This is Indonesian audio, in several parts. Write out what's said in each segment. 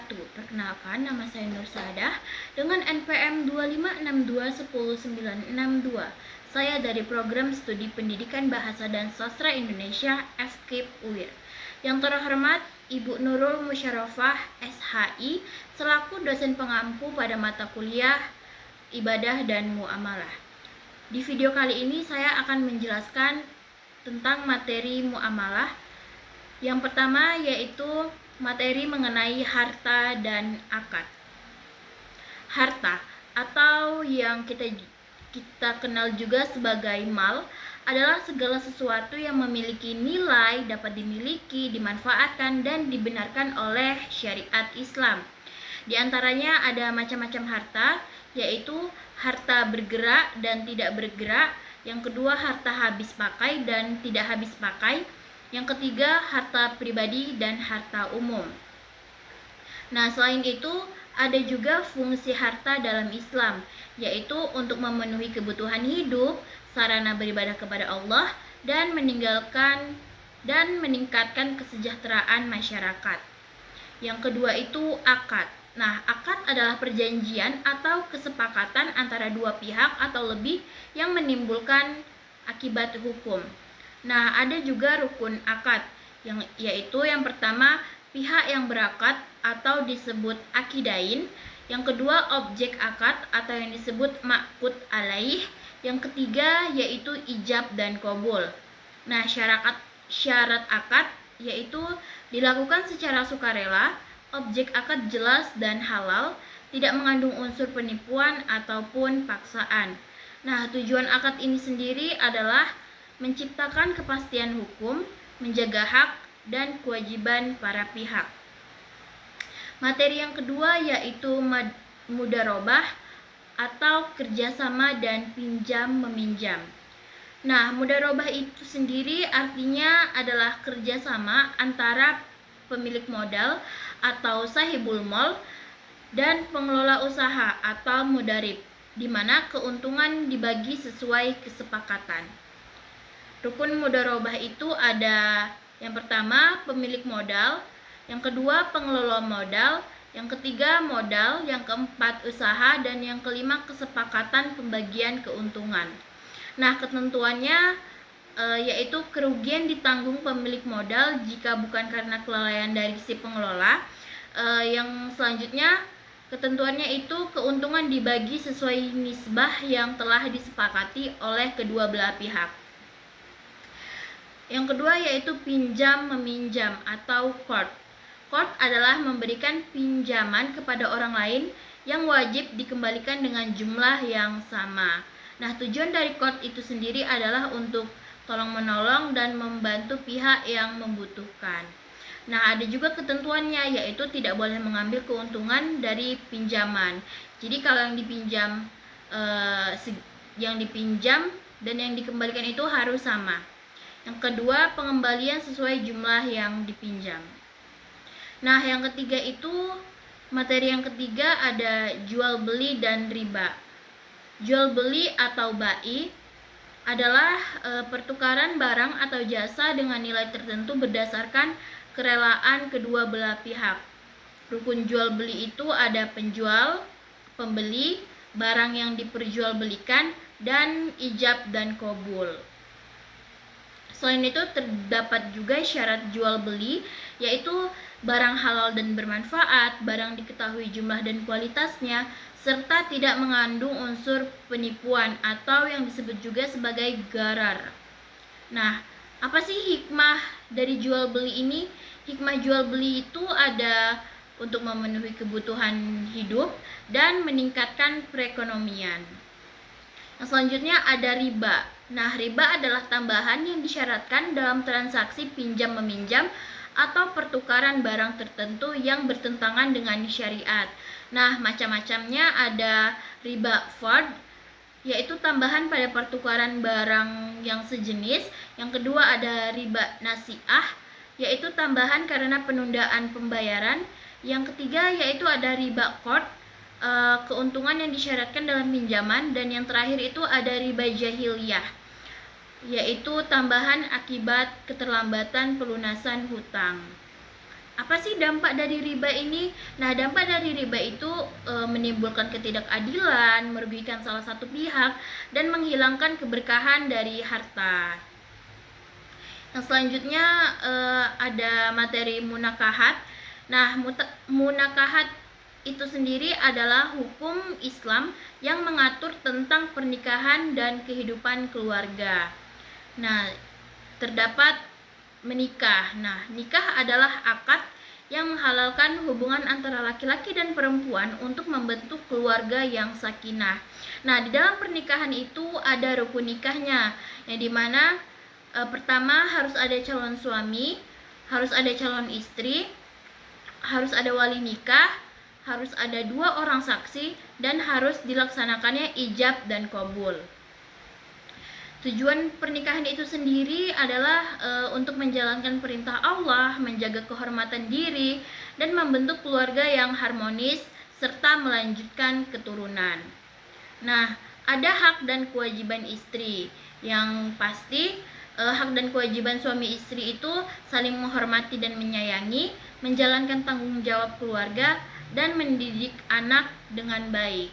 wabarakatuh. Perkenalkan, nama saya Nur Sadah dengan NPM 2562109162. Saya dari Program Studi Pendidikan Bahasa dan Sastra Indonesia FKIP UIR. Yang terhormat Ibu Nurul Musyarofah SHI selaku dosen pengampu pada mata kuliah Ibadah dan Muamalah. Di video kali ini saya akan menjelaskan tentang materi muamalah. Yang pertama yaitu materi mengenai harta dan akad. Harta atau yang kita kenal juga sebagai mal adalah segala sesuatu yang memiliki nilai, dapat dimiliki, dimanfaatkan, dan dibenarkan oleh syariat Islam. Di antaranya ada macam-macam harta, yaitu harta bergerak dan tidak bergerak. Yang kedua, harta habis pakai dan tidak habis pakai. Yang ketiga, harta pribadi dan harta umum. Nah, selain itu, ada juga fungsi harta dalam Islam, yaitu untuk memenuhi kebutuhan hidup, sarana beribadah kepada Allah, dan meningkatkan kesejahteraan masyarakat. Yang kedua itu akad. Nah, akad adalah perjanjian atau kesepakatan antara dua pihak atau lebih yang menimbulkan akibat hukum. Nah, ada juga rukun akad, yaitu yang pertama pihak yang berakad atau disebut akidain. Yang kedua objek akad atau yang disebut ma'qud alaih. Yang ketiga yaitu ijab dan qabul. Nah, syarat akad yaitu dilakukan secara sukarela, objek akad jelas dan halal, tidak mengandung unsur penipuan ataupun paksaan. Nah, tujuan akad ini sendiri adalah menciptakan kepastian hukum, menjaga hak dan kewajiban para pihak. Materi yang kedua yaitu mudharabah atau kerjasama dan pinjam-meminjam. Nah, mudharabah itu sendiri artinya adalah kerjasama antara pemilik modal atau sahibul mal dan pengelola usaha atau mudharib, di mana keuntungan dibagi sesuai kesepakatan. Rukun mudharabah itu ada yang pertama pemilik modal, yang kedua pengelola modal, yang ketiga modal, yang keempat usaha, dan yang kelima kesepakatan pembagian keuntungan. Nah, ketentuannya yaitu kerugian ditanggung pemilik modal jika bukan karena kelalaian dari si pengelola. Yang selanjutnya ketentuannya itu keuntungan dibagi sesuai nisbah yang telah disepakati oleh kedua belah pihak. Yang kedua yaitu pinjam meminjam atau qard. Qard adalah memberikan pinjaman kepada orang lain yang wajib dikembalikan dengan jumlah yang sama. Nah, tujuan dari qard itu sendiri adalah untuk tolong-menolong dan membantu pihak yang membutuhkan. Nah, ada juga ketentuannya yaitu tidak boleh mengambil keuntungan dari pinjaman. Jadi kalau yang dipinjam dan yang dikembalikan itu harus sama. Yang kedua, pengembalian sesuai jumlah yang dipinjam. Nah, yang ketiga itu materi yang ketiga ada jual beli dan riba. Jual beli atau bai adalah pertukaran barang atau jasa dengan nilai tertentu berdasarkan kerelaan kedua belah pihak. Rukun jual beli itu ada penjual, pembeli, barang yang diperjualbelikan, dan ijab dan qabul. Selain itu terdapat juga syarat jual beli, yaitu barang halal dan bermanfaat, barang diketahui jumlah dan kualitasnya, serta tidak mengandung unsur penipuan atau yang disebut juga sebagai gharar. Nah, apa sih hikmah dari jual beli ini? Hikmah jual beli itu ada untuk memenuhi kebutuhan hidup dan meningkatkan perekonomian. Yang selanjutnya ada riba. Nah, riba adalah tambahan yang disyaratkan dalam transaksi pinjam-meminjam atau pertukaran barang tertentu yang bertentangan dengan syariat. Nah, macam-macamnya ada riba fard, yaitu tambahan pada pertukaran barang yang sejenis. Yang kedua ada riba nasi'ah, yaitu tambahan karena penundaan pembayaran. Yang ketiga yaitu ada riba qard, keuntungan yang disyaratkan dalam pinjaman. Dan yang terakhir itu ada riba jahiliyah, yaitu tambahan akibat keterlambatan pelunasan hutang. Apa sih dampak dari riba ini? Nah, dampak dari riba itu menimbulkan ketidakadilan, merugikan salah satu pihak, dan menghilangkan keberkahan dari harta. Yang selanjutnya ada materi munakahat. Nah, munakahat itu sendiri adalah hukum Islam yang mengatur tentang pernikahan dan kehidupan keluarga. Nah, terdapat menikah. Nah, nikah adalah akad yang menghalalkan hubungan antara laki-laki dan perempuan untuk membentuk keluarga yang sakinah. Nah, di dalam pernikahan itu ada rukun nikahnya, yang dimana pertama harus ada calon suami, harus ada calon istri, harus ada wali nikah, harus ada 2 orang saksi, dan harus dilaksanakannya ijab dan qabul. Tujuan pernikahan itu sendiri adalah untuk menjalankan perintah Allah, menjaga kehormatan diri, dan membentuk keluarga yang harmonis, serta melanjutkan keturunan. Nah, ada hak dan kewajiban istri. Yang pasti, hak dan kewajiban suami istri itu saling menghormati dan menyayangi, menjalankan tanggung jawab keluarga, dan mendidik anak dengan baik.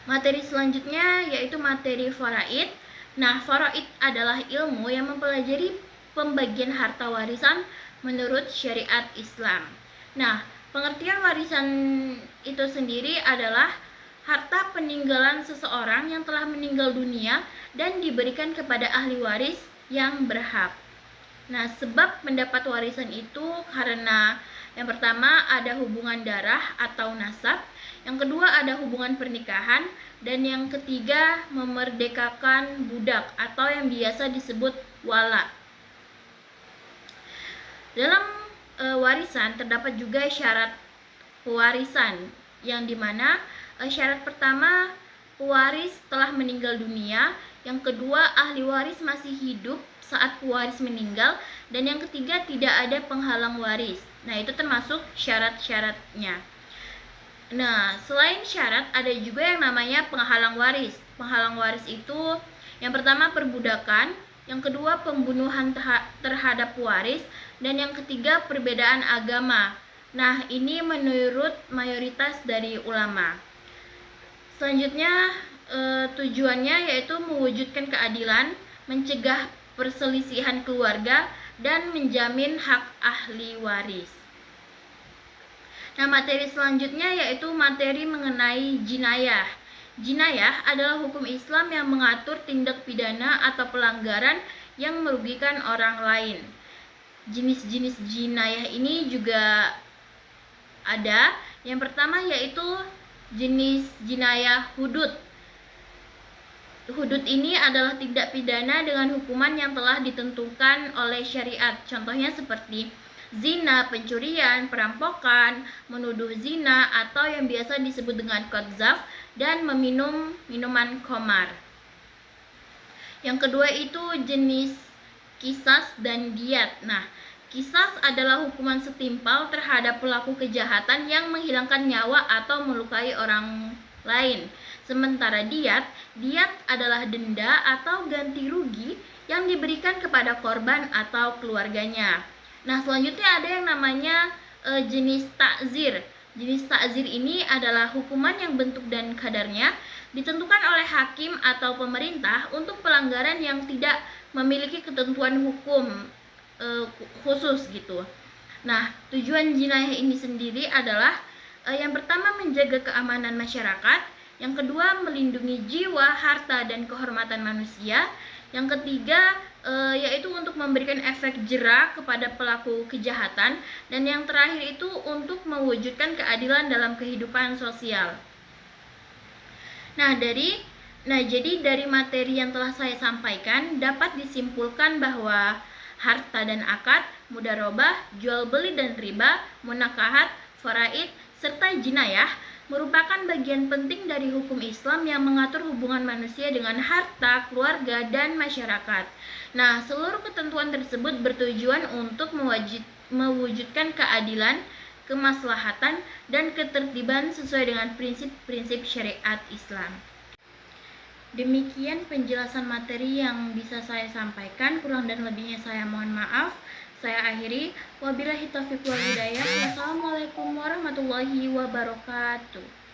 Materi selanjutnya yaitu materi faraid. Nah, faraid adalah ilmu yang mempelajari pembagian harta warisan menurut syariat Islam. Nah, pengertian warisan itu sendiri adalah harta peninggalan seseorang yang telah meninggal dunia dan diberikan kepada ahli waris yang berhak. Nah, sebab mendapat warisan itu karena yang pertama ada hubungan darah atau nasab, yang kedua ada hubungan pernikahan, dan yang ketiga memerdekakan budak atau yang biasa disebut wala. Dalam warisan terdapat juga syarat pewarisan, yang dimana syarat pertama pewaris telah meninggal dunia, yang kedua ahli waris masih hidup saat pewaris meninggal, dan yang ketiga tidak ada penghalang waris. Nah, itu termasuk syarat-syaratnya. Nah, selain syarat ada juga yang namanya penghalang waris. Penghalang waris itu yang pertama perbudakan, yang kedua pembunuhan terhadap waris, dan yang ketiga perbedaan agama. Nah, ini menurut mayoritas dari ulama. Selanjutnya tujuannya yaitu mewujudkan keadilan, mencegah perselisihan keluarga, dan menjamin hak ahli waris. Nah, materi selanjutnya yaitu materi mengenai jinayah. Jinayah adalah hukum Islam yang mengatur tindak pidana atau pelanggaran yang merugikan orang lain. Jenis-jenis jinayah ini juga ada. Yang pertama yaitu jenis jinayah hudud. Hudud ini adalah tindak pidana dengan hukuman yang telah ditentukan oleh syariat. Contohnya seperti zina, pencurian, perampokan, menuduh zina, atau yang biasa disebut dengan qadzaf, dan meminum minuman khamar. Yang kedua itu jenis qisas dan diyat. Nah, qisas adalah hukuman setimpal terhadap pelaku kejahatan yang menghilangkan nyawa atau melukai orang lain. Sementara diyat adalah denda atau ganti rugi yang diberikan kepada korban atau keluarganya. Nah, selanjutnya ada yang namanya jenis takzir. Jenis takzir ini adalah hukuman yang bentuk dan kadarnya ditentukan oleh hakim atau pemerintah untuk pelanggaran yang tidak memiliki ketentuan hukum khusus gitu. Nah, tujuan jinayah ini sendiri adalah yang pertama menjaga keamanan masyarakat, yang kedua melindungi jiwa, harta, dan kehormatan manusia, yang ketiga yaitu untuk memberikan efek jera kepada pelaku kejahatan, dan yang terakhir itu untuk mewujudkan keadilan dalam kehidupan sosial. Jadi dari materi yang telah saya sampaikan dapat disimpulkan bahwa harta dan akad, mudharabah, jual beli dan riba, munakahat, faraid, serta jinayah merupakan bagian penting dari hukum Islam yang mengatur hubungan manusia dengan harta, keluarga, dan masyarakat. Nah, seluruh ketentuan tersebut bertujuan untuk mewujudkan keadilan, kemaslahatan, dan ketertiban sesuai dengan prinsip-prinsip syariat Islam. Demikian penjelasan materi yang bisa saya sampaikan, kurang dan lebihnya saya mohon maaf. Saya akhiri, wabillahi taufiq wal hidayah. Wassalamualaikum warahmatullahi wabarakatuh.